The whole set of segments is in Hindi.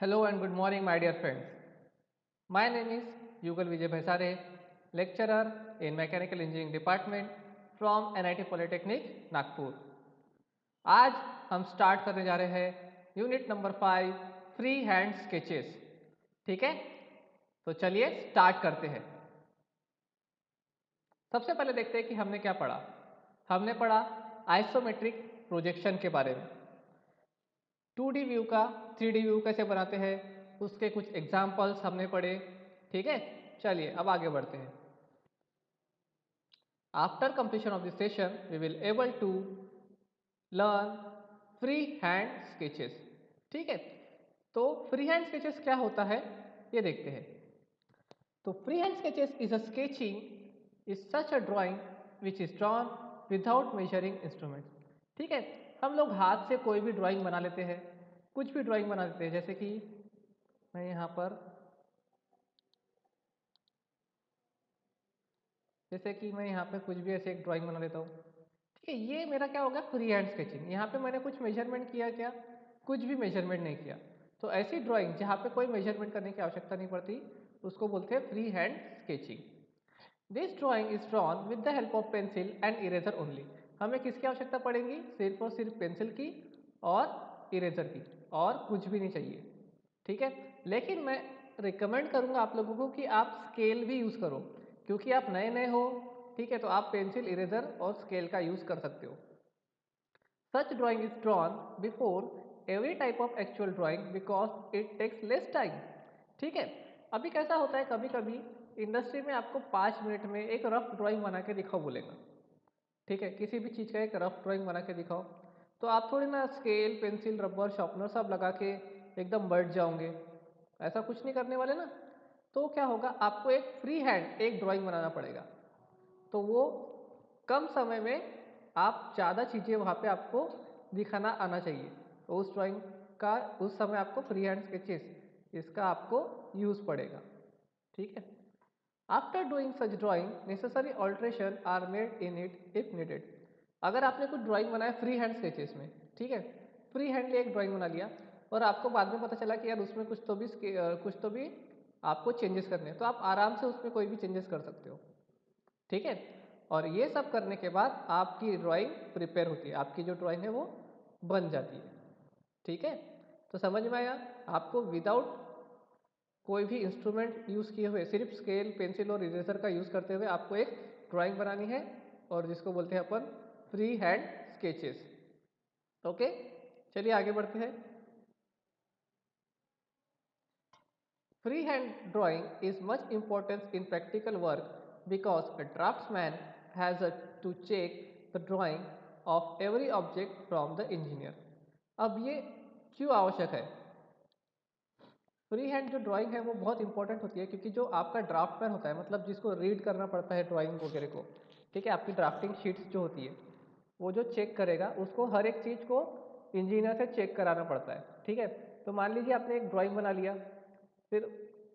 Hello and good morning, my dear friends. My name is Yugal Vijay Bhaisare, lecturer in Mechanical Engineering Department from NIT Polytechnic, Nagpur. आज हम स्टार्ट करने जा रहे हैं unit number 5 free hand sketches. ठीक है, तो चलिए स्टार्ट करते हैं। सबसे पहले देखते हैं कि हमने क्या पढ़ा। हमने पढ़ा आइसोमेट्रिक प्रोजेक्शन के बारे में, 2D व्यू का 3D व्यू कैसे बनाते हैं, उसके कुछ एग्जाम्पल्स हमने पढ़े। ठीक है, चलिए अब आगे बढ़ते हैं। After completion of this session we will able to learn free hand sketches. ठीक है, तो फ्री हैंड स्केचेस क्या होता है ये देखते हैं। तो free hand sketches is a sketching is such a drawing which is drawn without measuring instrument. ठीक है, हम लोग हाथ से कोई भी ड्राइंग बना लेते हैं, कुछ भी ड्राइंग बना लेते हैं। जैसे कि मैं यहाँ पर कुछ भी ऐसे एक ड्राइंग बना लेता हूँ। ठीक है, ये मेरा क्या होगा, फ्री हैंड स्केचिंग। यहाँ पे मैंने कुछ मेजरमेंट किया क्या? कुछ भी मेजरमेंट नहीं किया। तो ऐसी ड्राइंग जहाँ पे कोई मेजरमेंट करने की आवश्यकता नहीं पड़ती, उसको बोलते हैं free hand sketching. This drawing is drawn with the help of pencil and eraser only. हमें किसकी आवश्यकता पड़ेगी? सिर्फ और सिर्फ पेंसिल की और इरेजर की, और कुछ भी नहीं चाहिए। ठीक है, लेकिन मैं रिकमेंड करूंगा आप लोगों को कि आप स्केल भी यूज़ करो, क्योंकि आप नए नए हो। ठीक है, तो आप पेंसिल, इरेजर और स्केल का यूज़ कर सकते हो। Such drawing is drawn before every type of actual drawing because it takes less time. ठीक है, अभी कैसा होता है, कभी कभी इंडस्ट्री में आपको 5 मिनट में एक रफ ड्राइंग बना के दिखाओ बोलेगा। ठीक है, किसी भी चीज़ का एक रफ ड्राइंग बना के दिखाओ, तो आप थोड़ी ना स्केल, पेंसिल, रबर, शार्पनर सब लगा के एकदम बैठ जाओगे, ऐसा कुछ नहीं करने वाले ना। तो क्या होगा, आपको एक फ्री हैंड एक ड्राइंग बनाना पड़ेगा। तो वो कम समय में आप ज़्यादा चीज़ें वहाँ पे आपको दिखाना आना चाहिए। तो उस ड्राइंग का उस समय आपको फ्री हैंड स्केचेस इसका आपको यूज़ पड़ेगा। ठीक है, after doing such drawing necessary alteration are made in it if needed. अगर आपने कुछ ड्राइंग बनाया फ्री हैंड स्केचेस में, ठीक है, फ्री हैंडली एक ड्राइंग बना लिया और आपको बाद में पता चला कि यार उसमें कुछ तो भी आपको चेंजेस करने हैं, तो आप आराम से उसमें कोई भी चेंजेस कर सकते हो। ठीक है, और ये सब करने के बाद आपकी ड्राइंग प्रिपेयर होती है, आपकी जो ड्राइंग है वो बन जाती है। ठीक है, तो समझ में आया? आपको विदाउट कोई भी इंस्ट्रूमेंट यूज़ किए हुए, सिर्फ स्केल, पेंसिल और इरेजर का यूज़ करते हुए आपको एक ड्राइंग बनानी है, और जिसको बोलते हैं अपन फ्री हैंड स्केचेस। ओके, चलिए आगे बढ़ते हैं। Free hand drawing is much importance in practical work because a draftsman has to check the drawing of every object from the engineer. अब ये क्यों आवश्यक है? फ्री हैंड जो ड्राइंग है वो बहुत इंपॉर्टेंट होती है, क्योंकि जो आपका ड्राफ्टमैन होता है, मतलब जिसको रीड करना पड़ता है ड्राइंग वगैरह को, ठीक है, आपकी ड्राफ्टिंग शीट्स जो होती है, वो जो चेक करेगा उसको हर एक चीज़ को इंजीनियर से चेक कराना पड़ता है। ठीक है, तो मान लीजिए आपने एक ड्राइंग बना लिया, फिर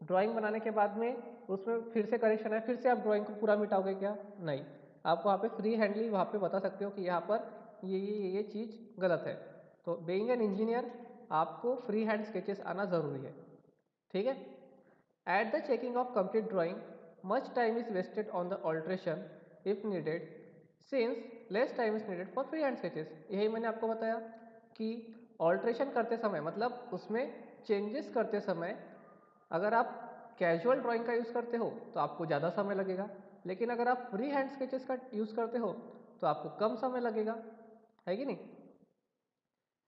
ड्राइंग बनाने के बाद में उसमें फिर से करेक्शन है, फिर से आप ड्राइंग को पूरा मिटाओगे क्या? नहीं, आप वहाँ पे फ्री हैंडली वहाँ पे बता सकते हो कि यहाँ पर ये चीज़ गलत है। तो बीइंग एन इंजीनियर आपको फ्री हैंड स्केचेस आना ज़रूरी है। ठीक है, at the checking of complete drawing much time is wasted on the alteration if needed since less time is needed for free hand sketches. यही मैंने आपको बताया कि ऑल्ट्रेशन करते समय, मतलब उसमें चेंजेस करते समय, अगर आप कैजुअल ड्राइंग का यूज़ करते हो तो आपको ज़्यादा समय लगेगा, लेकिन अगर आप फ्री हैंड स्केचेस का यूज़ करते हो तो आपको कम समय लगेगा, है कि नहीं?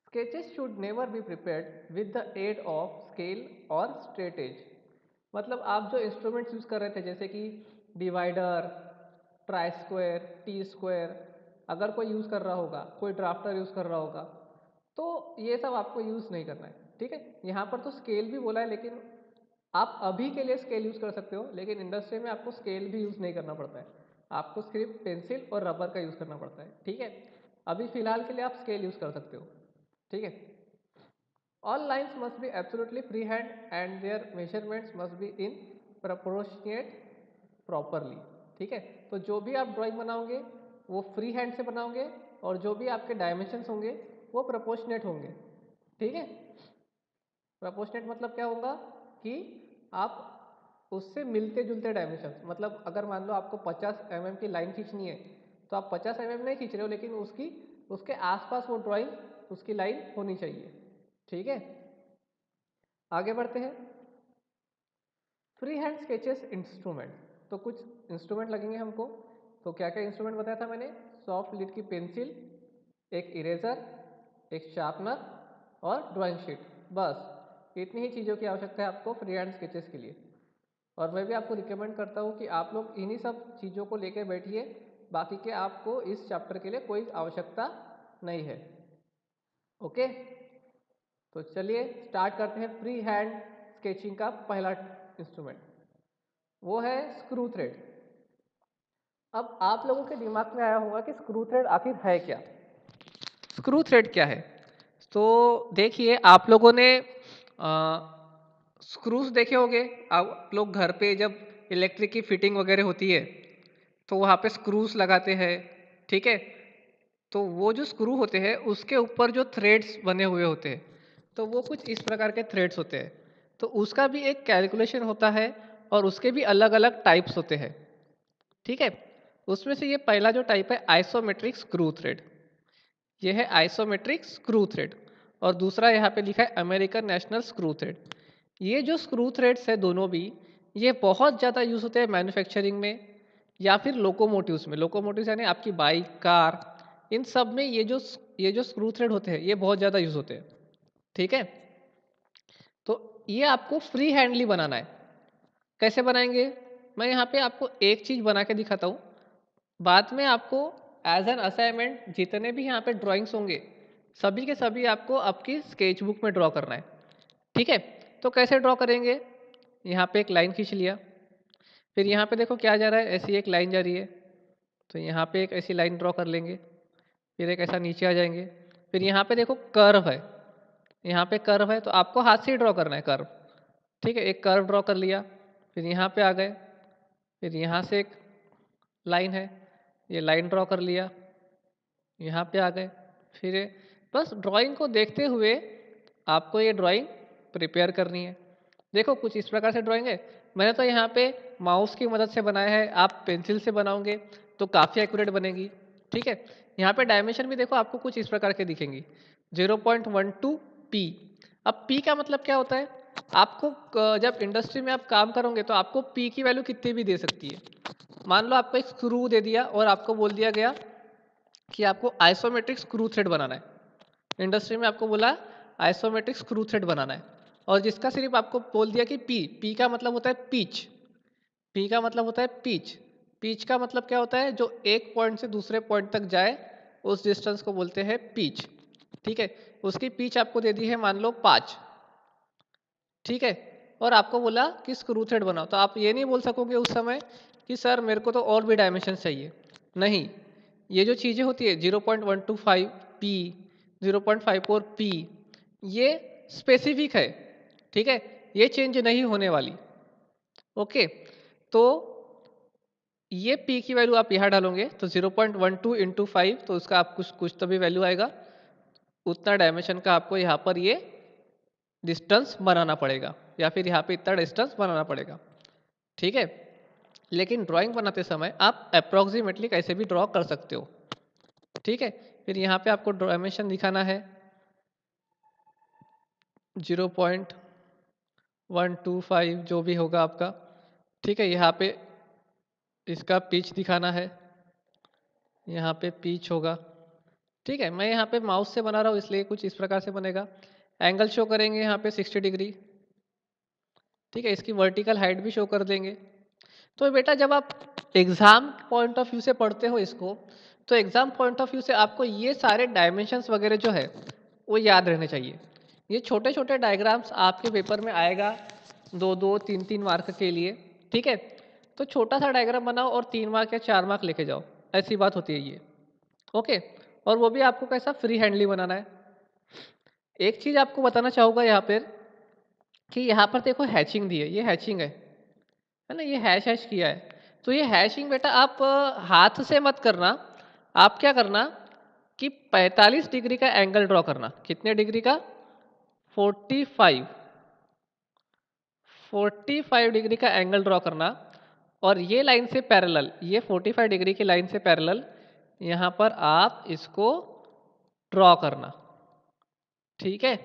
Sketches should never be prepared with the aid of scale और स्ट्रेटेज। मतलब आप जो इंस्ट्रूमेंट्स यूज़ कर रहे थे, जैसे कि divider, try square, T square, अगर कोई यूज़ कर रहा होगा, कोई ड्राफ्टर यूज़ कर रहा होगा, तो ये सब आपको यूज़ नहीं करना है। ठीक है, यहाँ पर तो स्केल भी बोला है, लेकिन आप अभी के लिए स्केल यूज़ कर सकते हो, लेकिन इंडस्ट्री में आपको स्केल भी यूज़ नहीं करना पड़ता है, आपको सिर्फ पेंसिल और रबर का यूज़ करना पड़ता है। ठीक है, अभी फ़िलहाल के लिए आप स्केल यूज़ कर सकते हो। ठीक है, all lines must be absolutely freehand and their measurements must be in proportionate properly। ठीक है, तो जो भी आप ड्राइंग बनाओगे वो फ्री हैंड से बनाओगे, और जो भी आपके डायमेंशंस होंगे वो प्रोपोर्शनेट होंगे। ठीक है, प्रोपोर्शनेट मतलब क्या होगा कि आप उससे मिलते जुलते डायमेंशन, मतलब अगर मान लो आपको 50 mm की लाइन खींचनी है तो आप 50 mm नहीं खींच रहे हो, लेकिन उसके आसपास वो ड्राइंग उसकी लाइन होनी चाहिए। ठीक है, आगे बढ़ते हैं। फ्री हैंड स्केचेस इंस्ट्रूमेंट, तो कुछ इंस्ट्रूमेंट लगेंगे हमको। तो क्या क्या इंस्ट्रूमेंट बताया था मैंने? सॉफ्ट लिड की पेंसिल, एक इरेजर, एक शार्पनर और ड्राइंग शीट। बस इतनी ही चीज़ों की आवश्यकता है आपको फ्री हैंड स्केचेस के लिए। और मैं भी आपको रिकमेंड करता हूँ कि आप लोग इन्हीं सब चीज़ों को लेकर बैठिए, बाकी के आपको इस चैप्टर के लिए कोई आवश्यकता नहीं है। ओके, तो चलिए स्टार्ट करते हैं फ्री हैंड स्केचिंग का पहला इंस्ट्रूमेंट, वो है स्क्रू थ्रेड। अब आप लोगों के दिमाग में आया होगा कि स्क्रू थ्रेड आखिर है क्या? स्क्रू थ्रेड क्या है? तो देखिए, आप लोगों ने स्क्रूज देखे होंगे। आप लोग घर पे जब इलेक्ट्रिक की फिटिंग वगैरह होती है तो वहाँ पे स्क्रूज लगाते हैं। ठीक है, तो वो जो स्क्रू होते हैं उसके ऊपर जो थ्रेड्स बने हुए होते हैं, तो वो कुछ इस प्रकार के थ्रेड्स होते हैं। तो उसका भी एक कैलकुलेशन होता है और उसके भी अलग अलग टाइप्स होते हैं। ठीक है, उसमें से ये पहला जो टाइप है आइसोमेट्रिक स्क्रू थ्रेड, ये है आइसोमेट्रिक स्क्रू थ्रेड। और दूसरा यहाँ पे लिखा है अमेरिकन नेशनल स्क्रू थ्रेड। ये जो स्क्रू थ्रेड्स है दोनों भी, ये बहुत ज़्यादा यूज़ होते हैं मैन्युफैक्चरिंग में या फिर लोकोमोटिव्स में। लोकोमोटिव्स यानी आपकी बाइक, कार, इन सब में ये जो स्क्रू थ्रेड होते हैं ये बहुत ज़्यादा यूज़ होते हैं। ठीक है, तो ये आपको फ्री हैंडली बनाना है। कैसे बनाएंगे? मैं यहाँ पे आपको एक चीज़ बना के दिखाता हूँ, बाद में आपको एज एन असाइनमेंट जितने भी यहाँ पे ड्राइंग्स होंगे सभी के सभी आपको आपकी स्केच बुक में ड्रॉ करना है। ठीक है, तो कैसे ड्रॉ करेंगे? यहाँ पे एक लाइन खींच लिया, फिर यहाँ पे देखो क्या जा रहा है, ऐसी एक लाइन जा रही है, तो यहाँ पे एक ऐसी लाइन ड्रॉ कर लेंगे, फिर एक ऐसा नीचे आ जाएंगे, फिर यहाँ पे देखो कर्व है, यहाँ पे कर्व है तो आपको हाथ से ही ड्रॉ करना है कर्व। ठीक है, एक कर्व ड्रॉ कर लिया, फिर यहाँ पे आ गए, फिर यहाँ से एक लाइन है, ये लाइन ड्रॉ कर लिया, यहाँ पे आ गए, फिर बस ड्राइंग को देखते हुए आपको ये ड्राइंग प्रिपेयर करनी है। देखो कुछ इस प्रकार से ड्राइंग है, मैंने तो यहाँ पे माउस की मदद से बनाया है, आप पेंसिल से बनाओगे तो काफ़ी एक्यूरेट बनेगी। ठीक है, यहाँ पे डायमेंशन भी देखो आपको कुछ इस प्रकार के दिखेंगी, 0.12 पी। अब पी का मतलब क्या होता है? आपको जब इंडस्ट्री में आप काम करोगे तो आपको पी की वैल्यू कितनी भी दे सकती है। मान लो आपको एक स्क्रू दे दिया और आपको बोल दिया गया कि आपको आइसोमेट्रिक स्क्रू थ्रेड बनाना है। इंडस्ट्री में आपको बोला आइसोमेट्रिक स्क्रू थ्रेड बनाना है, और जिसका सिर्फ आपको बोल दिया कि पी का मतलब होता है पिच। पी का मतलब होता है पिच। पिच का मतलब क्या होता है? जो एक पॉइंट से दूसरे पॉइंट तक जाए उस डिस्टेंस को बोलते हैं पिच। ठीक है, उसकी पिच आपको दे दी है मान लो 5। ठीक है, और आपको बोला कि स्क्रू थ्रेड बनाओ, तो आप ये नहीं बोल सकोगे उस समय कि सर मेरे को तो और भी डायमेंशन चाहिए। नहीं, ये जो चीज़ें होती है 0.125 पी, 0.54 पी, ये स्पेसिफिक है। ठीक है, ये चेंज नहीं होने वाली। ओके, तो ये पी की वैल्यू आप यहाँ डालोगे तो 0.12 इंटू 5, तो उसका आप कुछ तो भी वैल्यू आएगा, उतना डायमेंशन का आपको यहाँ पर ये डिस्टेंस बनाना पड़ेगा, या फिर यहाँ पे इतना डिस्टेंस बनाना पड़ेगा। ठीक है, लेकिन ड्राइंग बनाते समय आप अप्रोक्सीमेटली कैसे भी ड्रॉ कर सकते हो। ठीक है, फिर यहाँ पे आपको डायमेंशन दिखाना है 0.125 जो भी होगा आपका। ठीक है, यहाँ पे इसका पिच दिखाना है, यहाँ पे पिच होगा। ठीक है, मैं यहाँ पे माउस से बना रहा हूँ इसलिए कुछ इस प्रकार से बनेगा। एंगल शो करेंगे यहाँ पे 60 डिग्री। ठीक है, इसकी वर्टिकल हाइट भी शो कर देंगे। तो बेटा जब आप एग्जाम पॉइंट ऑफ व्यू से पढ़ते हो इसको, तो एग्जाम पॉइंट ऑफ व्यू से आपको ये सारे डायमेंशंस वगैरह जो है वो याद रहने चाहिए। ये छोटे छोटे डायग्राम्स आपके पेपर में आएगा 2-2, 3-3 मार्क के लिए। ठीक है, तो छोटा सा डायग्राम बनाओ और 3 मार्क या 4 मार्क लेके जाओ, ऐसी बात होती है ये। ओके, और वो भी आपको कैसा फ्री हैंडली बनाना है। एक चीज आपको बताना चाहूंगा यहाँ पर कि यहाँ पर देखो हैचिंग दी है, ये हैचिंग है ना, ये हैश हैश किया है। तो ये हैशिंग बेटा आप हाथ से मत करना, आप क्या करना कि 45 डिग्री का एंगल ड्रॉ करना। कितने डिग्री का? 45। 45 डिग्री का एंगल ड्रॉ करना और ये लाइन से पैरेलल, ये 45 डिग्री की लाइन से पैरेलल यहाँ पर आप इसको ड्रॉ करना। ठीक है,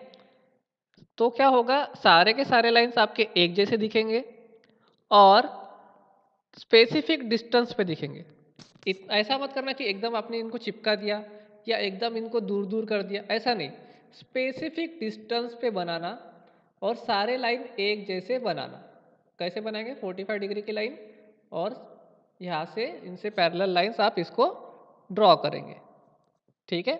तो क्या होगा, सारे के सारे लाइंस आपके एक जैसे दिखेंगे और स्पेसिफिक डिस्टेंस पे दिखेंगे। ऐसा मत करना कि एकदम आपने इनको चिपका दिया या एकदम इनको दूर दूर कर दिया, ऐसा नहीं। स्पेसिफिक डिस्टेंस पे बनाना और सारे लाइन एक जैसे बनाना। कैसे बनाएंगे, 45 डिग्री की लाइन और यहाँ से इनसे पैरेलल लाइंस आप इसको ड्रॉ करेंगे। ठीक है,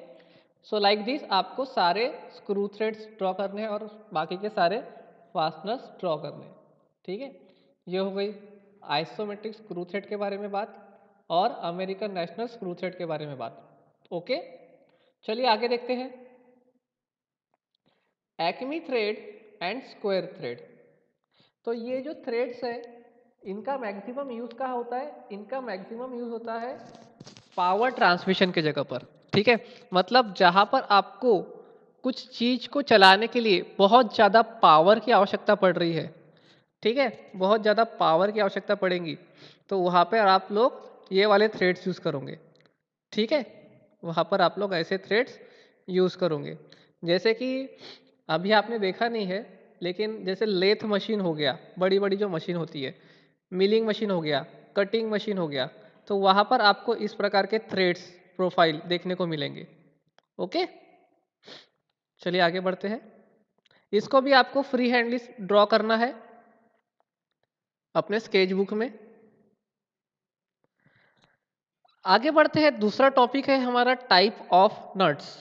सो लाइक दिस आपको सारे स्क्रू थ्रेड्स ड्रॉ करने हैं और बाकी के सारे फास्टनर्स ड्रॉ करने हैं। ठीक है, ये हो गई आइसोमेट्रिक स्क्रू थ्रेड के बारे में बात और अमेरिकन नेशनल स्क्रू थ्रेड के बारे में बात। ओके, चलिए आगे देखते हैं। Acme thread and square thread. तो ये जो थ्रेड्स है इनका मैक्सिमम यूज कहाँ होता है, इनका मैक्सिमम यूज होता है पावर ट्रांसमिशन के जगह पर। ठीक है, मतलब जहां पर आपको कुछ चीज को चलाने के लिए बहुत ज्यादा पावर की आवश्यकता पड़ रही है, ठीक है, बहुत ज्यादा पावर की आवश्यकता पड़ेगी, तो वहां पर आप लोग ये वाले थ्रेड्स यूज करोगे। ठीक है, वहां पर आप लोग ऐसे थ्रेड्स यूज करोगे। जैसे कि अभी आपने देखा नहीं है, लेकिन जैसे लेथ मशीन हो गया, बड़ी बड़ी जो मशीन होती है, मिलिंग मशीन हो गया, कटिंग मशीन हो गया, तो वहां पर आपको इस प्रकार के थ्रेड्स प्रोफाइल देखने को मिलेंगे। ओके, चलिए आगे बढ़ते हैं। इसको भी आपको फ्री हैंडली ड्रॉ करना है अपने स्केच बुक में। आगे बढ़ते हैं, दूसरा टॉपिक है हमारा type of nuts.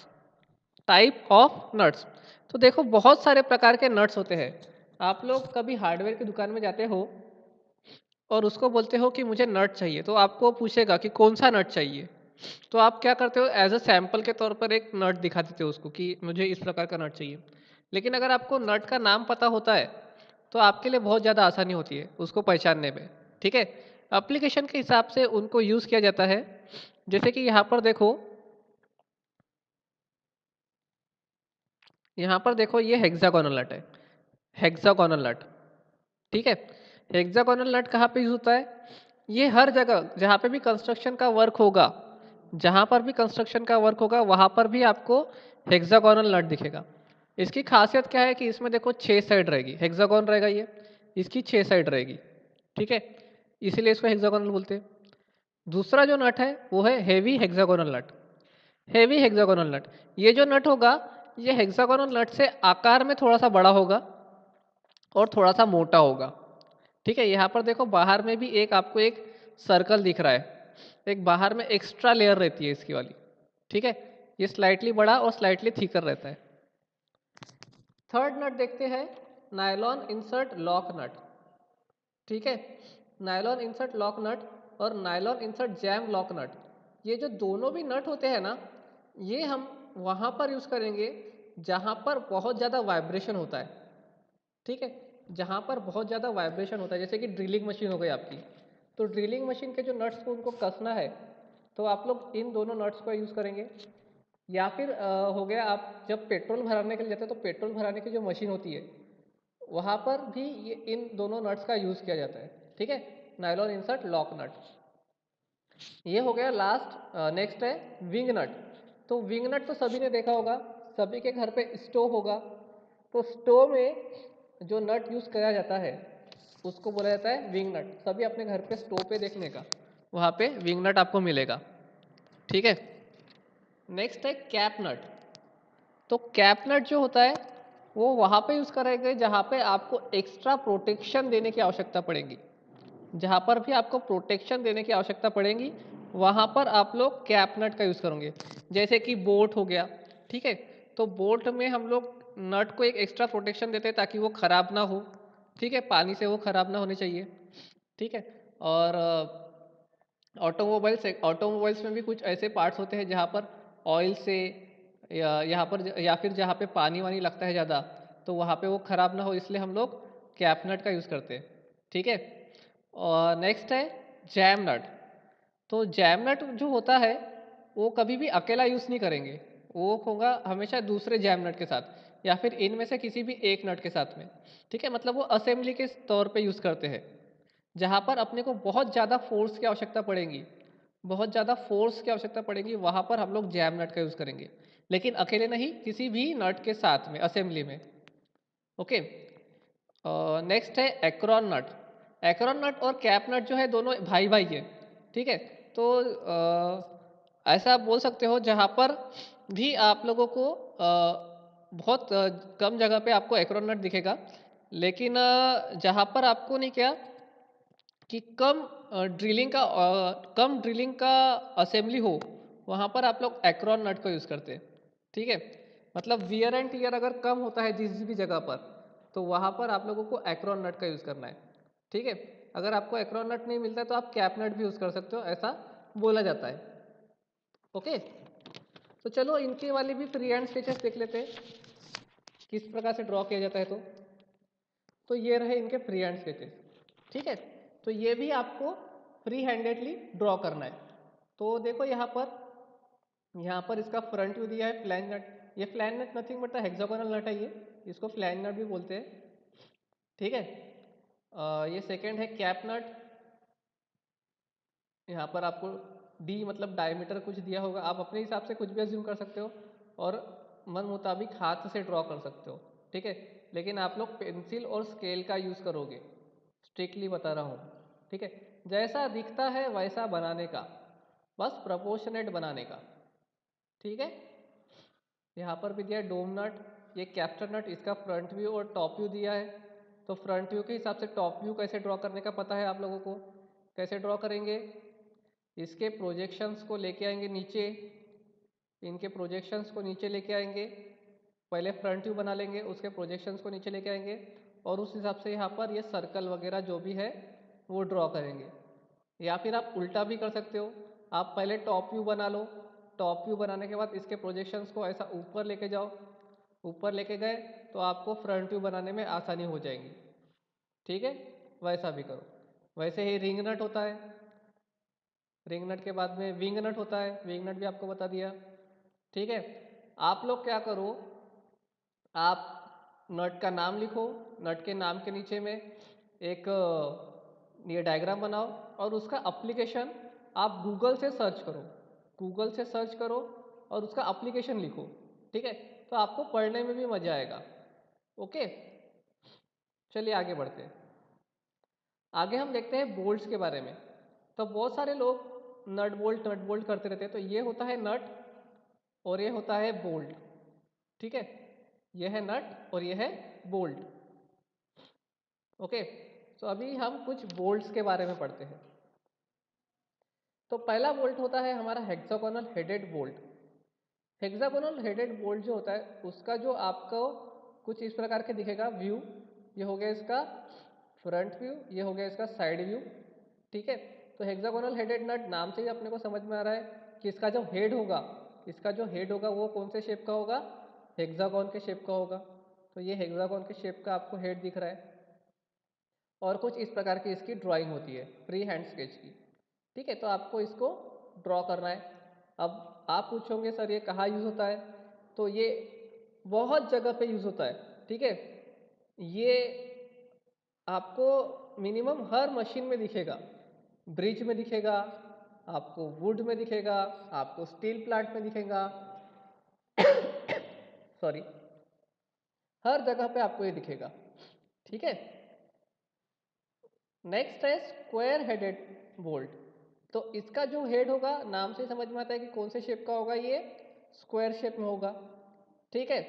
Type of nuts, तो देखो बहुत सारे प्रकार के नट्स होते हैं। आप लोग कभी हार्डवेयर की दुकान में जाते हो और उसको बोलते हो कि मुझे नट चाहिए, तो आपको पूछेगा कि कौन सा नट चाहिए। तो आप क्या करते हो, एज अ सैंपल के तौर पर एक नट दिखा देते हो उसको कि मुझे इस प्रकार का नट चाहिए। लेकिन अगर आपको नट का नाम पता होता है तो आपके लिए बहुत ज़्यादा आसानी होती है उसको पहचानने में। ठीक है, एप्लीकेशन के हिसाब से उनको यूज़ किया जाता है। जैसे कि यहाँ पर देखो, यहाँ पर देखो ये हेक्सागोनल नट है, हेक्सागोनल नट। ठीक है, हेक्सागोनल नट कहाँ पे यूज होता है, ये हर जगह जहाँ पे भी कंस्ट्रक्शन का वर्क होगा, जहाँ पर भी कंस्ट्रक्शन का वर्क होगा वहाँ पर भी आपको हेक्सागोनल नट दिखेगा। इसकी खासियत क्या है कि इसमें देखो 6 साइड रहेगी, हेक्सागोन रहेगा ये, इसकी 6 साइड रहेगी। ठीक है, इसीलिए इसको हेक्सागोनल बोलते हैं। दूसरा जो नट है वो है heavy hexagonal nut. Heavy hexagonal nut, ये जो नट होगा ये हेक्सागोनल नट से आकार में थोड़ा सा बड़ा होगा और थोड़ा सा मोटा होगा। ठीक है, यहाँ पर देखो बाहर में भी एक आपको एक सर्कल दिख रहा है, एक बाहर में एक्स्ट्रा लेयर रहती है इसकी वाली। ठीक है, ये स्लाइटली बड़ा और स्लाइटली थिकर रहता है। थर्ड नट देखते हैं, नायलॉन इंसर्ट लॉक नट। ठीक है, नायलॉन इंसर्ट लॉक नट और nylon insert jam lock nut, ये जो दोनों भी नट होते हैं ना, ये हम वहां पर यूज करेंगे जहां पर बहुत ज़्यादा वाइब्रेशन होता है। ठीक है, जहाँ पर बहुत ज़्यादा वाइब्रेशन होता है, जैसे कि ड्रिलिंग मशीन हो गई आपकी, तो ड्रिलिंग मशीन के जो नट्स को उनको कसना है तो आप लोग इन दोनों नट्स का यूज़ करेंगे। या फिर हो गया आप जब पेट्रोल भराने के लिए जाते हैं तो पेट्रोल भराने की जो मशीन होती है वहाँ पर भी ये इन दोनों नट्स का यूज़ किया जाता है। ठीक है, नायलॉन इंसर्ट लॉक नट, ये हो गया लास्ट। नेक्स्ट है विंग नट। तो विंग नट तो सभी ने देखा होगा, सभी के घर पे स्टोव होगा, तो स्टोव में जो नट यूज किया जाता है उसको बोला जाता है विंग नट। सभी अपने घर पे स्टोव पे देखने का, वहाँ पे विंग नट आपको मिलेगा। ठीक है, नेक्स्ट है कैप नट। तो कैप नट जो होता है वो वहाँ पे यूज करेंगे जहाँ पे आपको एक्स्ट्रा प्रोटेक्शन देने की आवश्यकता पड़ेगी। जहाँ पर भी आपको प्रोटेक्शन देने की आवश्यकता पड़ेगी वहाँ पर आप लोग कैप नट का यूज़ करोगे। जैसे कि बोट हो गया, ठीक है, तो बोट में हम लोग नट को एक एक्स्ट्रा प्रोटेक्शन देते हैं ताकि वो ख़राब ना हो। ठीक है, पानी से वो ख़राब ना होने चाहिए। ठीक है, और ऑटोमोबाइल्स में भी कुछ ऐसे पार्ट्स होते हैं जहाँ पर ऑयल से या यहाँ पर या फिर जहाँ पे पानी वानी लगता है ज़्यादा, तो वहाँ पे वो ख़राब ना हो, इसलिए हम लोग कैप नट का यूज़ करते हैं। ठीक है, और नेक्स्ट है जैम नट। तो जैम नट जो होता है वो कभी भी अकेला यूज़ नहीं करेंगे, वो होगा हमेशा दूसरे जैम नट के साथ। या फिर इनमें से किसी भी एक नट के साथ में, ठीक है, मतलब वो असेंबली के तौर पे यूज़ करते हैं। जहाँ पर अपने को बहुत ज़्यादा फोर्स की आवश्यकता पड़ेगी, बहुत ज़्यादा फोर्स की आवश्यकता पड़ेगी, वहाँ पर हम लोग जैम नट का यूज़ करेंगे, लेकिन अकेले नहीं, किसी भी नट के साथ में असेंबली में। ओके, नेक्स्ट है एक्रोन नट। एक्रोन नट और कैप नट जो है दोनों भाई भाई है, ठीक है। तो ऐसा आप बोल सकते हो जहाँ पर भी आप लोगों को बहुत कम जगह पे आपको एक्रोन नट दिखेगा, लेकिन जहाँ पर आपको नहीं क्या कि कम ड्रिलिंग का असेंबली हो, वहाँ पर आप लोग एक्रोन नट को यूज़ करते हैं, ठीक है। मतलब वियर एंड टियर अगर कम होता है जिस भी जगह पर, तो वहाँ पर आप लोगों को एक्रोन नट का यूज़ करना है, ठीक है। अगर आपको एक्रोन नट नहीं मिलता है तो आप कैप नट भी यूज़ कर सकते हो, ऐसा बोला जाता है। ओके, तो चलो इनके वाले भी फ्री हैंड स्केचेस देख लेते हैं किस प्रकार से ड्रॉ किया जाता है। तो ये रहे इनके फ्री हैंड स्केचेस, ठीक है। तो ये भी आपको फ्री हैंडेडली ड्रॉ करना है। तो देखो यहाँ पर इसका फ्रंट व्यू दिया है फ्लैंज नट। ये flange nut nothing but hexagonal nut है, ये इसको फ्लैंज नट भी बोलते हैं, ठीक है। ये सेकंड है कैप नट। यहाँ पर आपको डी मतलब डायमीटर कुछ दिया होगा, आप अपने हिसाब से कुछ भी अज्यूम कर सकते हो और मन मुताबिक हाथ से ड्रॉ कर सकते हो, ठीक है। लेकिन आप लोग पेंसिल और स्केल का यूज़ करोगे, स्ट्रिक्टली बता रहा हूँ, ठीक है। जैसा दिखता है वैसा बनाने का, बस प्रपोर्शनेट बनाने का, ठीक है। यहाँ पर भी दिया है डोम नट, ये कैप्चर नट, इसका फ्रंट व्यू और टॉप व्यू दिया है। तो फ्रंट व्यू के हिसाब से टॉप व्यू कैसे ड्रॉ करने का पता है आप लोगों को। कैसे ड्रॉ करेंगे, इसके प्रोजेक्शंस को लेके आएंगे नीचे, इनके प्रोजेक्शंस को नीचे लेके आएंगे, पहले फ्रंट व्यू बना लेंगे, उसके प्रोजेक्शंस को नीचे लेके आएंगे और उस हिसाब से यहाँ पर ये सर्कल वगैरह जो भी है वो ड्रॉ करेंगे। या फिर आप उल्टा भी कर सकते हो, आप पहले टॉप व्यू बना लो, टॉप व्यू बनाने के बाद इसके प्रोजेक्शंस को ऐसा ऊपर लेके जाओ, ऊपर लेके गए तो आपको फ्रंट व्यू बनाने में आसानी हो जाएगी, ठीक है। वैसा भी करो। वैसे ही रिंग नट होता है, रिंग नट के बाद में विंग नट होता है, विंग नट भी आपको बता दिया, ठीक है। आप लोग क्या करो, आप नट का नाम लिखो, नट के नाम के नीचे में एक ये डायग्राम बनाओ और उसका एप्लीकेशन आप गूगल से सर्च करो, गूगल से सर्च करो और उसका एप्लीकेशन लिखो, ठीक है। तो आपको पढ़ने में भी मजा आएगा। ओके, चलिए आगे बढ़ते हैं। आगे हम देखते हैं बोल्ट्स के बारे में। तो बहुत सारे लोग नट बोल्ट करते रहते हैं। तो ये होता है नट और ये होता है बोल्ट, ठीक है। ये है नट और ये है बोल्ट। ओके, तो अभी हम कुछ बोल्ट्स के बारे में पढ़ते हैं। तो पहला बोल्ट होता है हमारा hexagonal headed bolt. Hexagonal headed bolt जो होता है उसका जो आपको कुछ इस प्रकार के दिखेगा व्यू। ये हो गया इसका फ्रंट व्यू, ये हो गया इसका साइड व्यू, ठीक है। तो हेक्सागोनल हेडेड नट नाम से ही अपने को समझ में आ रहा है कि इसका जो हेड होगा, इसका जो हेड होगा वो कौन से शेप का होगा, हेक्सागोन के शेप का होगा। तो ये हेक्सागोन के शेप का आपको हेड दिख रहा है और कुछ इस प्रकार की इसकी ड्राइंग होती है फ्री हैंड स्केच की, ठीक है। तो आपको इसको ड्रॉ करना है। अब आप पूछोगे सर ये कहाँ यूज़ होता है, तो ये बहुत जगह पे यूज़ होता है, ठीक है। ये आपको मिनिमम हर मशीन में दिखेगा, ब्रिज में दिखेगा, आपको वुड में दिखेगा, आपको स्टील प्लांट में दिखेगा, सॉरी, हर जगह पे आपको ये दिखेगा, ठीक है। नेक्स्ट है स्क्वायर हेडेड बोल्ट। तो इसका जो हेड होगा नाम से समझ में आता है कि कौन से शेप का होगा, ये स्क्वायर शेप में होगा, ठीक है।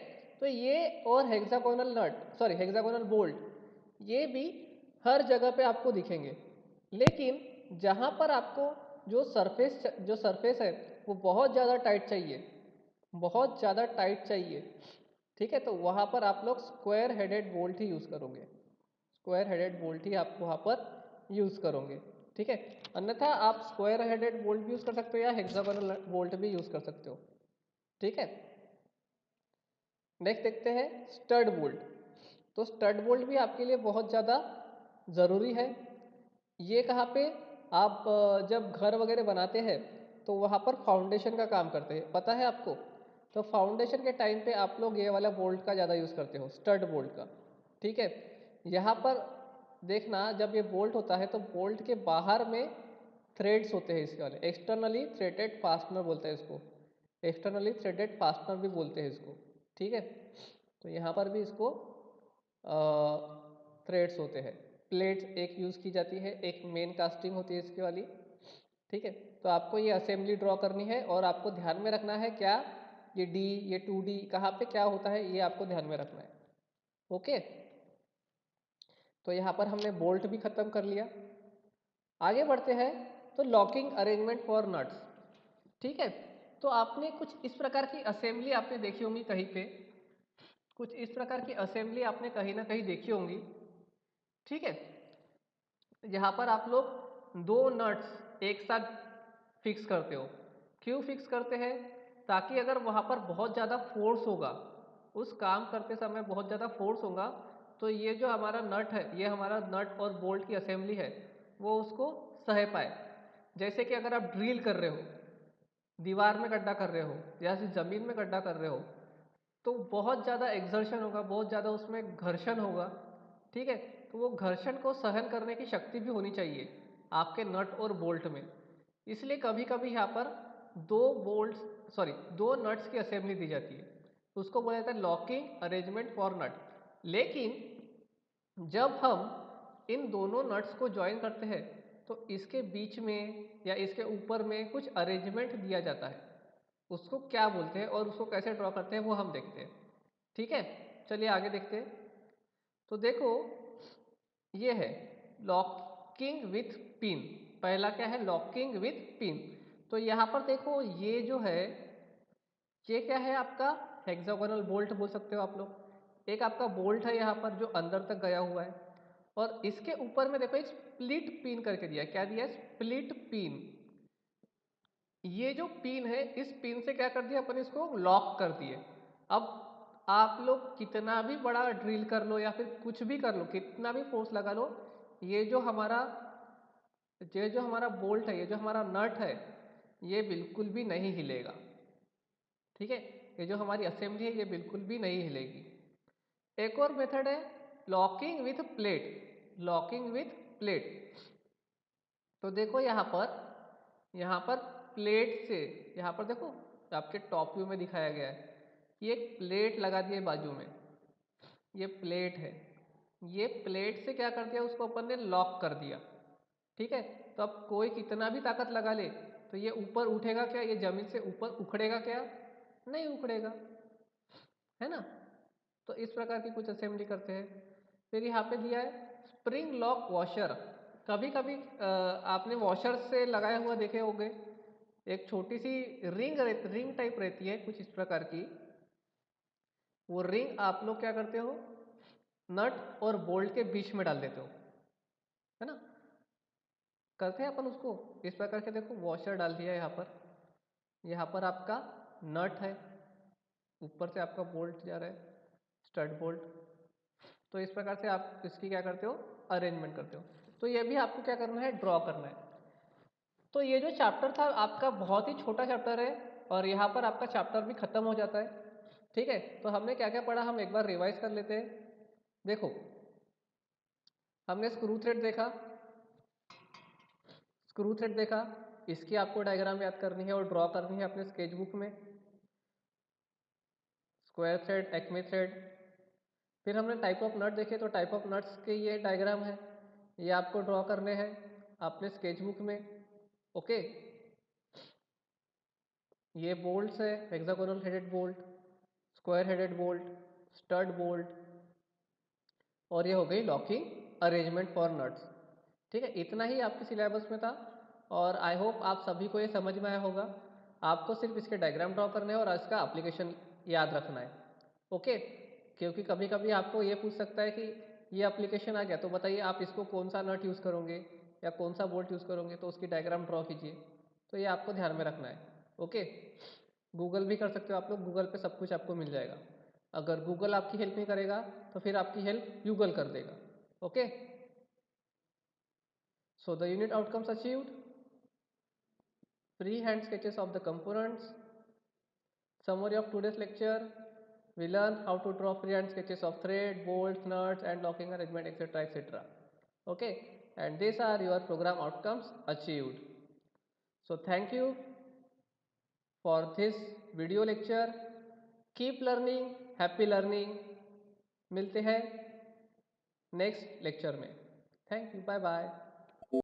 तो ये और हेक्सागोनल हेक्सागोनल बोल्ट ये भी हर जगह पे आपको दिखेंगे, लेकिन जहाँ पर आपको जो सरफेस है वो बहुत ज़्यादा टाइट चाहिए, बहुत ज़्यादा टाइट चाहिए, ठीक है। तो वहाँ पर आप लोग स्क्वायर हेडेड बोल्ट ही यूज़ करोगे, स्क्वायर हेडेड बोल्ट ही आप वहाँ पर यूज़ करोगे, ठीक है। अन्यथा आप स्क्वायर हेडेड बोल्ट भी यूज़ कर सकते हो या हेक्सागोनल बोल्ट भी यूज़ कर सकते हो, ठीक है। नेक्स्ट देखते हैं स्टड बोल्ट। तो स्टड बोल्ट भी आपके लिए बहुत ज़्यादा ज़रूरी है। ये कहाँ पे आप जब घर वगैरह बनाते हैं तो वहाँ पर फाउंडेशन का काम करते हैं, पता है आपको। तो फाउंडेशन के टाइम पे आप लोग ये वाला बोल्ट का ज़्यादा यूज़ करते हो, स्टड बोल्ट का। ठीक है, यहाँ पर देखना जब ये बोल्ट होता है तो बोल्ट के बाहर में थ्रेड्स होते हैं इसके वाले, एक्सटर्नली थ्रेडेड फास्टनर बोलते हैं इसको, एक्सटर्नली थ्रेडेड फास्टनर भी बोलते हैं इसको। ठीक है, तो यहाँ पर भी इसको थ्रेड्स होते हैं। प्लेट्स एक यूज़ की जाती है, एक मेन कास्टिंग होती है इसकी वाली। ठीक है, तो आपको ये असेंबली ड्रॉ करनी है और आपको ध्यान में रखना है क्या, ये डी, ये 2D कहाँ पे क्या होता है ये आपको ध्यान में रखना है। ओके, तो यहाँ पर हमने बोल्ट भी खत्म कर लिया। आगे बढ़ते हैं तो लॉकिंग अरेंजमेंट फॉर नट्स। ठीक है, तो आपने कुछ इस प्रकार की असेंबली आपने देखी होंगी कहीं पे, कुछ इस प्रकार की असेंबली आपने कहीं ना कहीं देखी होंगी। ठीक है, यहाँ पर आप लोग दो नट्स एक साथ फिक्स करते हो। क्यों फिक्स करते हैं, ताकि अगर वहाँ पर बहुत ज़्यादा फोर्स होगा, उस काम करते समय बहुत ज़्यादा फोर्स होगा, तो ये जो हमारा नट है, ये हमारा नट और बोल्ट की असेंबली है, वो उसको सह पाए। जैसे कि अगर आप ड्रिल कर रहे हो, दीवार में गड्ढा कर रहे हो या फिर ज़मीन में गड्ढा कर रहे हो, तो बहुत ज़्यादा एक्सर्शन होगा, बहुत ज़्यादा उसमें घर्षण होगा। ठीक है, तो वो घर्षण को सहन करने की शक्ति भी होनी चाहिए आपके नट और बोल्ट में। इसलिए कभी कभी यहाँ पर दो नट्स की असेंबली दी जाती है, उसको बोला जाता है लॉकिंग अरेंजमेंट फॉर नट। लेकिन जब हम इन दोनों नट्स को ज्वाइन करते हैं तो इसके बीच में या इसके ऊपर में कुछ अरेंजमेंट दिया जाता है, उसको क्या बोलते हैं और उसको कैसे ड्रॉ करते हैं वो हम देखते हैं। ठीक है, चलिए आगे देखते हैं। तो देखो ये है लॉकिंग विथ पिन। पहला क्या है, लॉकिंग विथ पिन। तो यहाँ पर देखो ये जो है, ये क्या है आपका हेक्सागोनल बोल्ट बोल सकते हो आप लोग। एक आपका बोल्ट है यहाँ पर जो अंदर तक गया हुआ है, और इसके ऊपर में देखो एक स्प्लिट पिन करके दिया है। क्या दिया है, स्प्लिट पिन। ये जो पिन है, इस पिन से क्या कर दिया अपन, इसको लॉक कर दिए। अब आप लोग कितना भी बड़ा ड्रिल कर लो या फिर कुछ भी कर लो, कितना भी फोर्स लगा लो, ये जो हमारा बोल्ट है, ये जो हमारा नट है, ये बिल्कुल भी नहीं हिलेगा। ठीक है, ये जो हमारी असेंबली है ये बिल्कुल भी नहीं हिलेगी। एक और मेथड है locking with plate. Locking with plate, तो देखो यहाँ पर प्लेट से, यहाँ पर देखो आपके टॉप व्यू में दिखाया गया है, ये एक प्लेट लगा दी है बाजू में, ये प्लेट है। ये प्लेट से क्या कर दिया, उसको अपन ने लॉक कर दिया। ठीक है, तो अब कोई कितना भी ताकत लगा ले तो ये ऊपर उठेगा क्या, ये जमीन से ऊपर उखड़ेगा क्या, नहीं उखड़ेगा, है ना। तो इस प्रकार की कुछ असेंबली करते हैं। फिर यहाँ पे दिया है स्प्रिंग लॉक वॉशर। कभी कभी आपने वॉशर से लगाया हुआ देखे होंगे, एक छोटी सी रिंग टाइप रहती है कुछ इस प्रकार की। वो रिंग आप लोग क्या करते हो, नट और बोल्ट के बीच में डाल देते हो, है ना। करते हैं अपन उसको इस प्रकार के। देखो वॉशर डाल दिया यहाँ पर आपका नट है, ऊपर से आपका बोल्ट जा रहा है, स्टड बोल्ट। तो इस प्रकार से आप इसकी क्या करते हो, अरेंजमेंट करते हो। तो ये भी आपको क्या करना है, ड्रॉ करना है। तो ये जो चैप्टर था आपका बहुत ही छोटा चैप्टर है, और यहाँ पर आपका चैप्टर भी खत्म हो जाता है। ठीक है, तो हमने क्या क्या पढ़ा, हम एक बार रिवाइज कर लेते हैं। देखो हमने स्क्रू थ्रेड देखा, स्क्रू थ्रेड देखा, इसकी आपको डायग्राम याद करनी है और ड्रॉ करनी है अपने स्केच बुक में। Square thread, Acme thread. फिर हमने टाइप ऑफ नट देखे, तो टाइप ऑफ नट्स के ये डायग्राम है, ये आपको ड्रॉ करने हैं अपने स्केच बुक में। ओके, ये बोल्ट्स है, hexagonal headed bolt, square headed bolt, stud bolt, और ये हो गई लॉकिंग अरेंजमेंट फॉर नट्स। ठीक है, इतना ही आपके सिलेबस में था, और आई होप आप सभी को ये समझ में आया होगा। आपको सिर्फ इसके डायग्राम ड्रॉ करने हैं और इसका एप्लीकेशन याद रखना है। ओके, क्योंकि कभी कभी आपको ये पूछ सकता है कि ये एप्लीकेशन आ गया, तो बताइए आप इसको कौन सा नट यूज़ करोगे या कौन सा बोल्ट यूज़ करोगे, तो उसकी डायग्राम ड्रॉ कीजिए। तो ये आपको ध्यान में रखना है। ओके, गूगल भी कर सकते हो आप लोग, गूगल पे सब कुछ आपको मिल जाएगा। अगर गूगल आपकी हेल्प नहीं करेगा तो फिर आपकी हेल्प गूगल कर देगा। Okay, so the unit outcomes achieved: free hand sketches of the components, Summary of today's lecture. We learn how to draw freehand sketches of thread, bolts, nuts and locking arrangement, etc, etc. Okay, and these are your program outcomes achieved. So thank you for this video lecture. Keep learning, happy learning. मिलते हैं नेक्स्ट लेक्चर में. Thank you, bye bye.